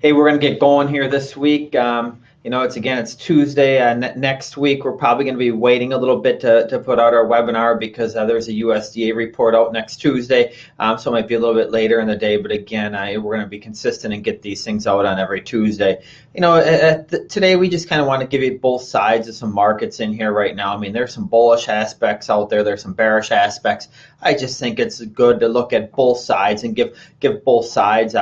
Hey, we're going to get going here this week. It's Tuesday. Next week, we're probably going to be waiting a little bit to put out our webinar because there's a USDA report out next Tuesday. So it might be a little bit later in the day. But again, we're going to be consistent and get these things out on every Tuesday. Today we just kind of want to give you both sides of some markets in here right now. I mean, there's some bullish aspects out there. There's some bearish aspects. I just think it's good to look at both sides and give both sides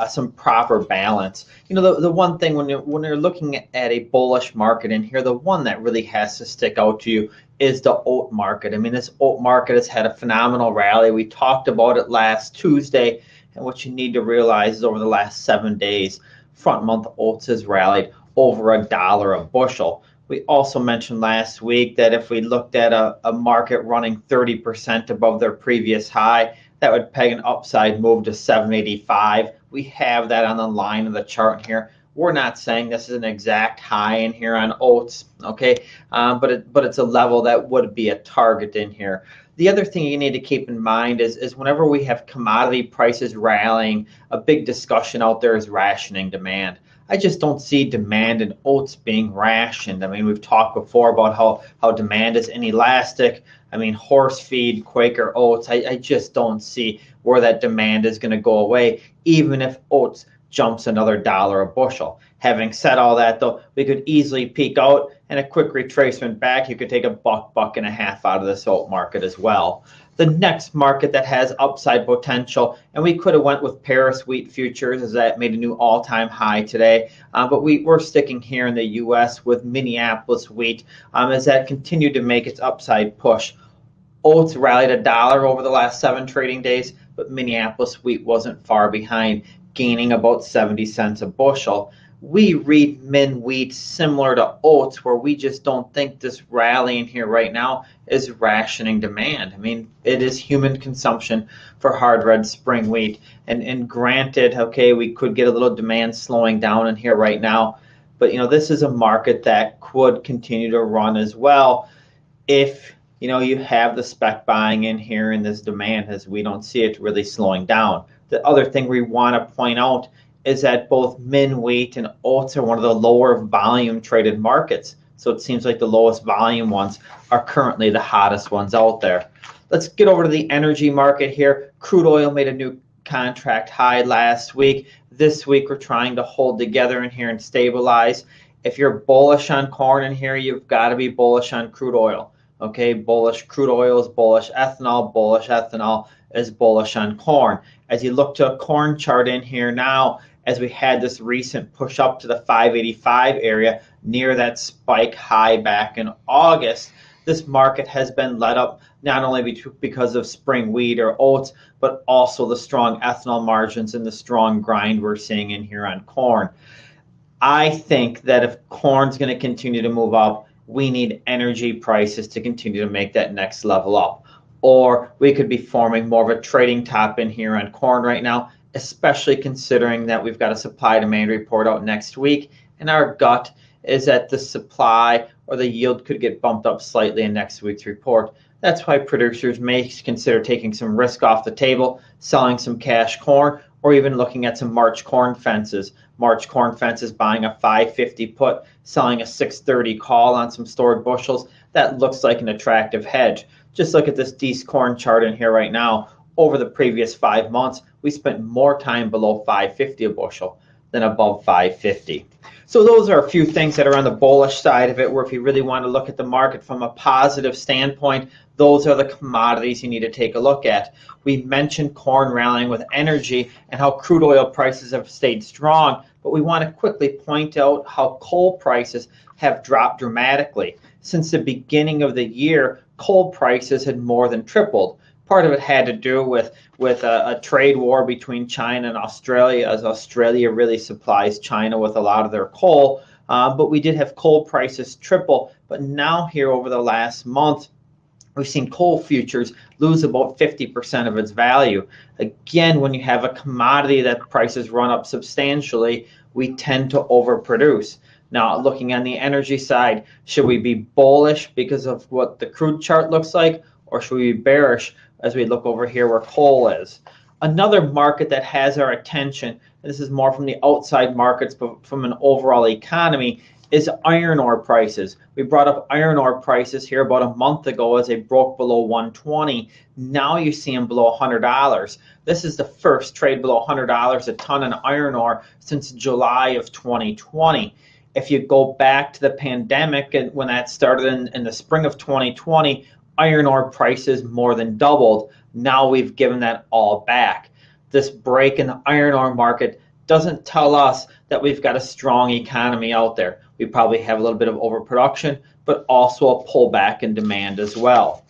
some proper balance. The one thing when you're looking at a bullish market in here, the one that really has to stick out to you is the oat market. I mean, this oat market has had a phenomenal rally. We talked about it last Tuesday, and what you need to realize is over the last 7 days, front month oats has rallied over $1 a bushel. We also mentioned last week that if we looked at a market running 30% above their previous high, that would peg an upside move to 785. We have that on the line of the chart here. We're not saying this is an exact high in here on oats, okay? But it's a level that would be a target in here. The other thing you need to keep in mind is whenever we have commodity prices rallying, a big discussion out there is rationing demand. I just don't see demand in oats being rationed. I mean, we've talked before about how demand is inelastic. I mean, horse feed, Quaker oats, I just don't see where that demand is going to go away, even if oats jumps another $1 a bushel. Having said all that, though, we could easily peak out, and a quick retracement back, you could take a buck and a half out of this oat market as well. The next market that has upside potential, and we could have went with Paris wheat futures as that made a new all-time high today, but we're sticking here in the U.S. with Minneapolis wheat as that continued to make its upside push. Oats rallied $1 over the last 7 trading days, but Minneapolis wheat wasn't far behind, gaining about 70 cents a bushel. We read MINN wheat similar to oats, where we just don't think this rally in here right now is rationing demand. I mean, it is human consumption for hard red spring wheat. And granted, okay, we could get a little demand slowing down in here right now, but this is a market that could continue to run as well if you have the spec buying in here and this demand, as we don't see it really slowing down. The other thing we want to point out is that both MINN wheat and oats are one of the lower volume traded markets. So it seems like the lowest volume ones are currently the hottest ones out there. Let's get over to the energy market here. Crude oil made a new contract high last week. This week we're trying to hold together in here and stabilize. If you're bullish on corn in here, you've got to be bullish on crude oil. Okay, bullish crude oil is bullish ethanol is bullish on corn. As you look to a corn chart in here now, as we had this recent push up to the 585 area near that spike high back in August, this market has been led up not only because of spring wheat or oats, but also the strong ethanol margins and the strong grind we're seeing in here on corn. I think that if corn's going to continue to move up, we need energy prices to continue to make that next level up. Or we could be forming more of a trading top in here on corn right now, especially considering that we've got a supply demand report out next week, and our gut is that the supply or the yield could get bumped up slightly in next week's report. That's why producers may consider taking some risk off the table, selling some cash corn, or even looking at some March corn fences. March corn fences buying a 550 put, selling a 630 call on some stored bushels. That looks like an attractive hedge. Just look at this Dees corn chart in here right now. Over the previous 5 months, we spent more time below 550 a bushel than above 550. So those are a few things that are on the bullish side of it, where if you really want to look at the market from a positive standpoint, those are the commodities you need to take a look at. We mentioned corn rallying with energy and how crude oil prices have stayed strong, but we want to quickly point out how coal prices have dropped dramatically. Since the beginning of the year, coal prices had more than tripled. Part of it had to do with a trade war between China and Australia, as Australia really supplies China with a lot of their coal. But we did have coal prices triple. But now here over the last month, we've seen coal futures lose about 50% of its value. Again, when you have a commodity that prices run up substantially, we tend to overproduce. Now, looking on the energy side, should we be bullish because of what the crude chart looks like, or should we be bearish as we look over here where coal is? Another market that has our attention and this is more from the outside markets, but from an overall economy, is iron ore prices. We brought up iron ore prices here about a month ago as they broke below 120. Now you see them below $100. This is the first trade below $100 a ton in iron ore since July of 2020. If you go back to the pandemic and when that started in the spring of 2020, iron ore prices more than doubled. Now we've given that all back. This break in the iron ore market doesn't tell us that we've got a strong economy out there. We probably have a little bit of overproduction, but also a pullback in demand as well.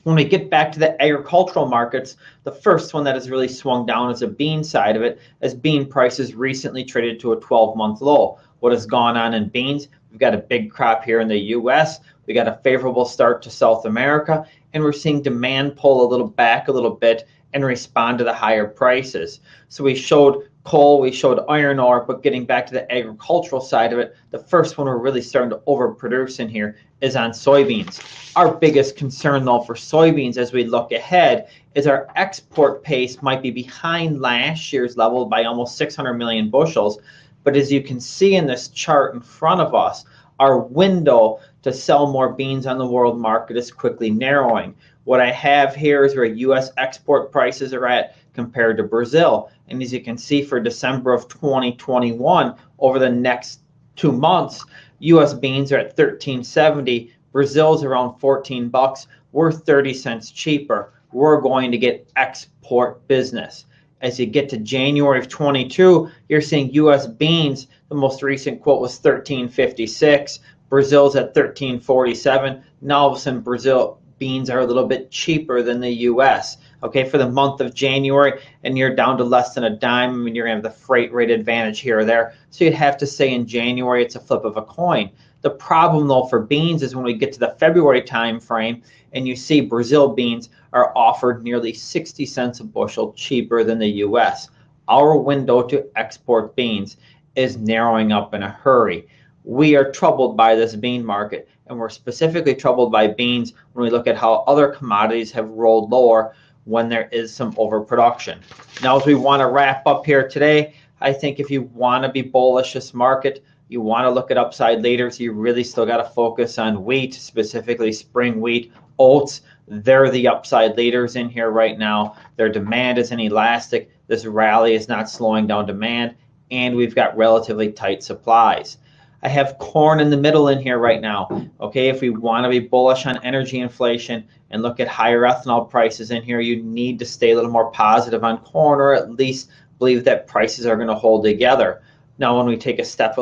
When we get back to the agricultural markets, the first one that has really swung down is the bean side of it, as bean prices recently traded to a 12-month low. What has gone on in beans? We've got a big crop here in the U.S. We got a favorable start to South America, and we're seeing demand pull a little back a little bit and respond to the higher prices. So we showed coal, we showed iron ore, but getting back to the agricultural side of it, the first one we're really starting to overproduce in here is on soybeans. Our biggest concern though for soybeans as we look ahead is our export pace might be behind last year's level by almost 600 million bushels. But as you can see in this chart in front of us, our window to sell more beans on the world market is quickly narrowing. What I have here is where U.S. export prices are at compared to Brazil. And as you can see for December of 2021, over the next 2 months, U.S. beans are at $13.70. Brazil's around $14. We're 30 cents cheaper. We're going to get export business. As you get to January of 22, you're seeing U.S. beans, the most recent quote was $13.56. Brazil's at $13.47. Now all of a sudden Brazil beans are a little bit cheaper than the U.S. Okay, for the month of January, and you're down to less than a dime. I mean, you're going to have the freight rate advantage here or there. So you'd have to say in January it's a flip of a coin. The problem though for beans is when we get to the February time frame and you see Brazil beans are offered nearly 60 cents a bushel cheaper than the U.S. Our window to export beans is narrowing up in a hurry. We are troubled by this bean market, and we're specifically troubled by beans when we look at how other commodities have rolled lower when there is some overproduction. Now, as we want to wrap up here today, I think if you want to be bullish this market, you want to look at upside leaders, you really still got to focus on wheat, specifically spring wheat, oats. They're the upside leaders in here right now. Their demand is inelastic. This rally is not slowing down demand, and we've got relatively tight supplies. I have corn in the middle in here right now. Okay, if we want to be bullish on energy inflation and look at higher ethanol prices in here, you need to stay a little more positive on corn, or at least believe that prices are going to hold together. Now, when we take a step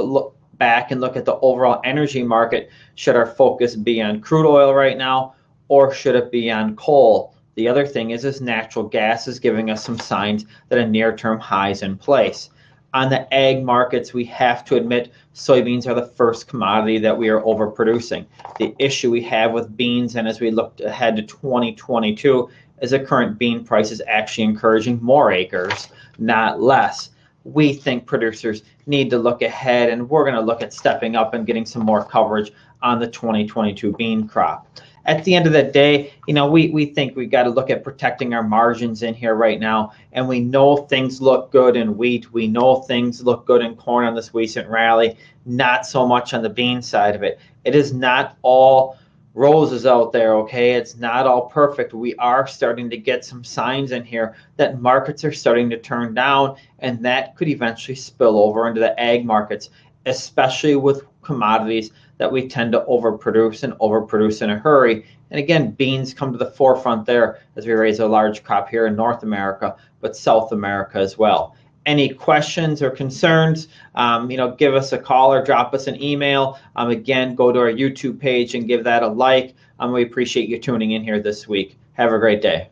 back and look at the overall energy market, should our focus be on crude oil right now, or should it be on coal? The other thing is natural gas is giving us some signs that a near-term high is in place. On the ag markets, we have to admit soybeans are the first commodity that we are overproducing. The issue we have with beans, and as we look ahead to 2022, is the current bean price is actually encouraging more acres, not less. We think producers need to look ahead, and we're going to look at stepping up and getting some more coverage on the 2022 bean crop. At the end of the day, we think we got to look at protecting our margins in here right now, and we know things look good in wheat. We know things look good in corn on this recent rally, not so much on the bean side of it. It is not all roses out there, okay? It's not all perfect. We are starting to get some signs in here that markets are starting to turn down, and that could eventually spill over into the ag markets, especially with commodities that we tend to overproduce in a hurry. And again, beans come to the forefront there as we raise a large crop here in North America, but South America as well. Any questions or concerns, give us a call or drop us an email. Again, go to our YouTube page and give that a like. We appreciate you tuning in here this week. Have a great day.